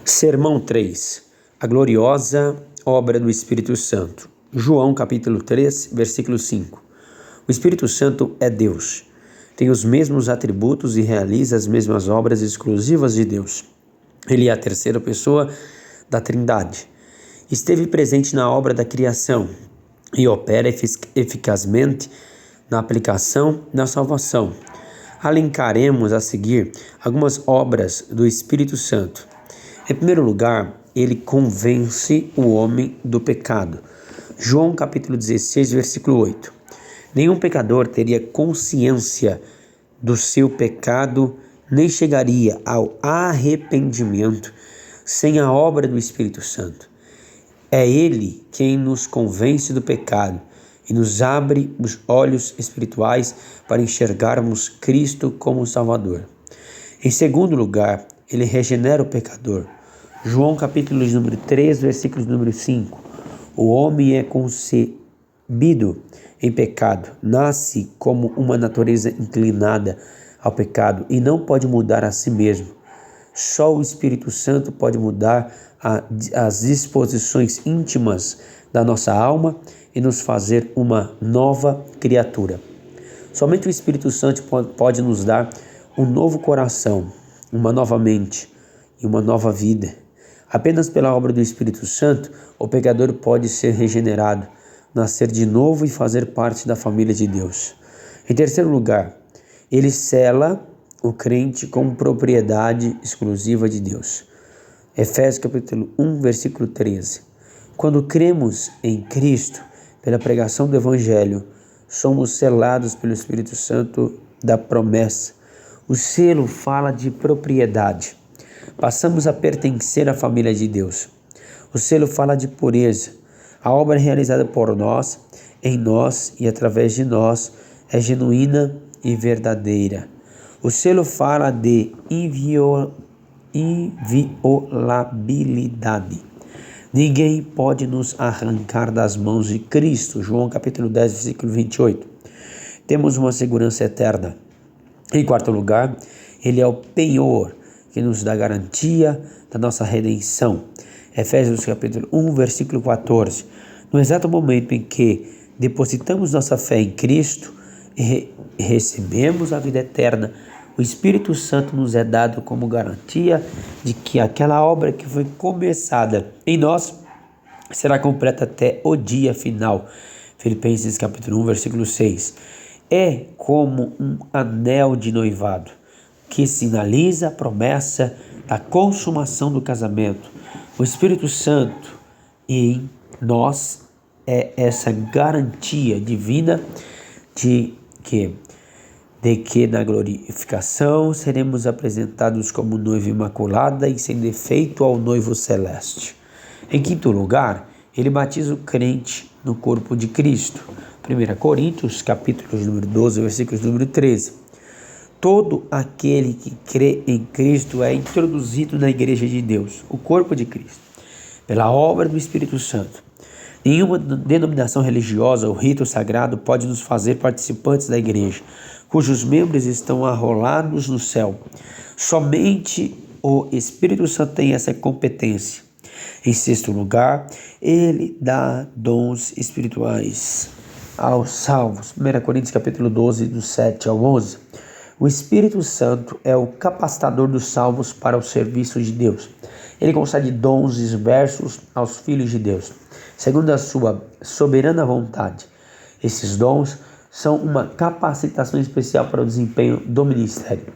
Sermão 3. A gloriosa obra do Espírito Santo. João capítulo 3, versículo 5. O Espírito Santo é Deus. Tem os mesmos atributos e realiza as mesmas obras exclusivas de Deus. Ele é a terceira pessoa da Trindade. Esteve presente na obra da criação e opera eficazmente na aplicação da salvação. Alencaremos a seguir algumas obras do Espírito Santo. Em primeiro lugar, ele convence o homem do pecado. João capítulo 16, versículo 8. Nenhum pecador teria consciência do seu pecado, nem chegaria ao arrependimento sem a obra do Espírito Santo. É ele quem nos convence do pecado e nos abre os olhos espirituais para enxergarmos Cristo como Salvador. Em segundo lugar, ele regenera o pecador. João capítulo número 3, versículo número 5. O homem é concebido em pecado, nasce como uma natureza inclinada ao pecado e não pode mudar a si mesmo. Só o Espírito Santo pode mudar as disposições íntimas da nossa alma e nos fazer uma nova criatura. Somente o Espírito Santo pode nos dar um novo coração, uma nova mente e uma nova vida. Apenas pela obra do Espírito Santo, o pecador pode ser regenerado, nascer de novo e fazer parte da família de Deus. Em terceiro lugar, ele sela o crente com propriedade exclusiva de Deus. Efésios capítulo 1, versículo 13. Quando cremos em Cristo, pela pregação do Evangelho, somos selados pelo Espírito Santo da promessa. O selo fala de propriedade. Passamos a pertencer à família de Deus. O selo fala de pureza. A obra realizada por nós, em nós e através de nós é genuína e verdadeira. O selo fala de inviolabilidade. Ninguém pode nos arrancar das mãos de Cristo. João capítulo 10, versículo 28. Temos uma segurança eterna. Em quarto lugar, ele é o penhor que nos dá garantia da nossa redenção. Efésios capítulo 1, versículo 14. No exato momento em que depositamos nossa fé em Cristo e recebemos a vida eterna, o Espírito Santo nos é dado como garantia de que aquela obra que foi começada em nós será completa até o dia final. Filipenses capítulo 1, versículo 6. É como um anel de noivado que sinaliza a promessa da consumação do casamento. O Espírito Santo em nós é essa garantia divina de que na glorificação seremos apresentados como noiva imaculada e sem defeito ao noivo celeste. Em quinto lugar, ele batiza o crente no corpo de Cristo. 1 Coríntios, capítulo número 12, versículos número 13. Todo aquele que crê em Cristo é introduzido na igreja de Deus, o corpo de Cristo, pela obra do Espírito Santo. Nenhuma denominação religiosa ou rito sagrado pode nos fazer participantes da igreja, cujos membros estão arrolados no céu. Somente o Espírito Santo tem essa competência. Em sexto lugar, ele dá dons espirituais aos salvos. 1 Coríntios capítulo 12, do 7 ao 11. O Espírito Santo é o capacitador dos salvos para o serviço de Deus. Ele concede dons diversos aos filhos de Deus, segundo a sua soberana vontade. Esses dons são uma capacitação especial para o desempenho do ministério.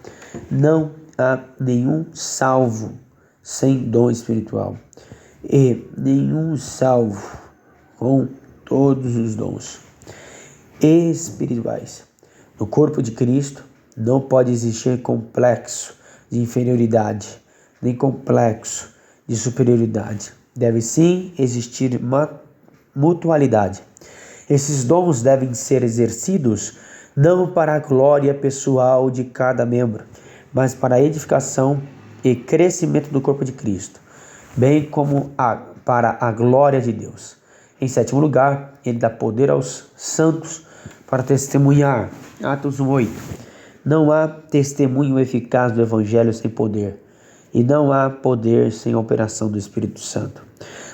Não há nenhum salvo sem dom espiritual e nenhum salvo com todos os dons espirituais. No corpo de Cristo não pode existir complexo de inferioridade, nem complexo de superioridade. Deve sim existir mutualidade. Esses dons devem ser exercidos não para a glória pessoal de cada membro, mas para a edificação e crescimento do corpo de Cristo, bem como para a glória de Deus. Em sétimo lugar, ele dá poder aos santos para testemunhar. Atos 1:8. Não há testemunho eficaz do Evangelho sem poder. e não há poder sem a operação do Espírito Santo.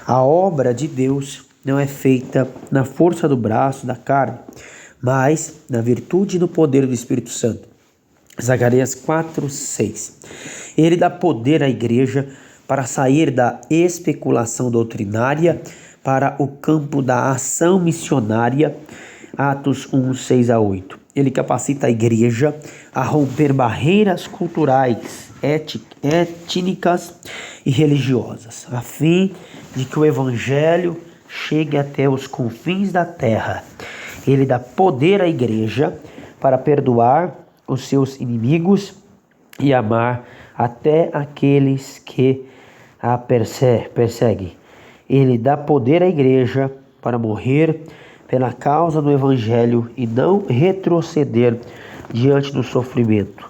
A obra de Deus não é feita na força do braço, da carne, mas na virtude e no poder do Espírito Santo. Zacarias 4:6. Ele dá poder à igreja para sair da especulação doutrinária para o campo da ação missionária. Atos 1:6-8. Ele capacita a igreja a romper barreiras culturais, étnicas e religiosas, a fim de que o evangelho chegue até os confins da terra. Ele dá poder à igreja para perdoar os seus inimigos e amar até aqueles que a perseguem. Ele dá poder à igreja para morrer pela causa do evangelho e não retroceder diante do sofrimento.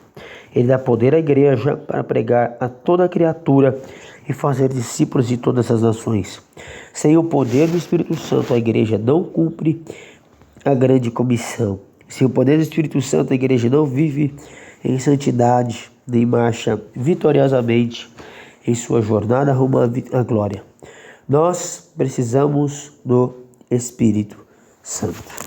Ele dá poder à igreja para pregar a toda criatura e fazer discípulos de todas as nações. Sem o poder do Espírito Santo, a igreja não cumpre a grande comissão. Sem o poder do Espírito Santo, a igreja não vive em santidade, nem marcha vitoriosamente em sua jornada rumo à glória. Nós precisamos do Espírito Santo.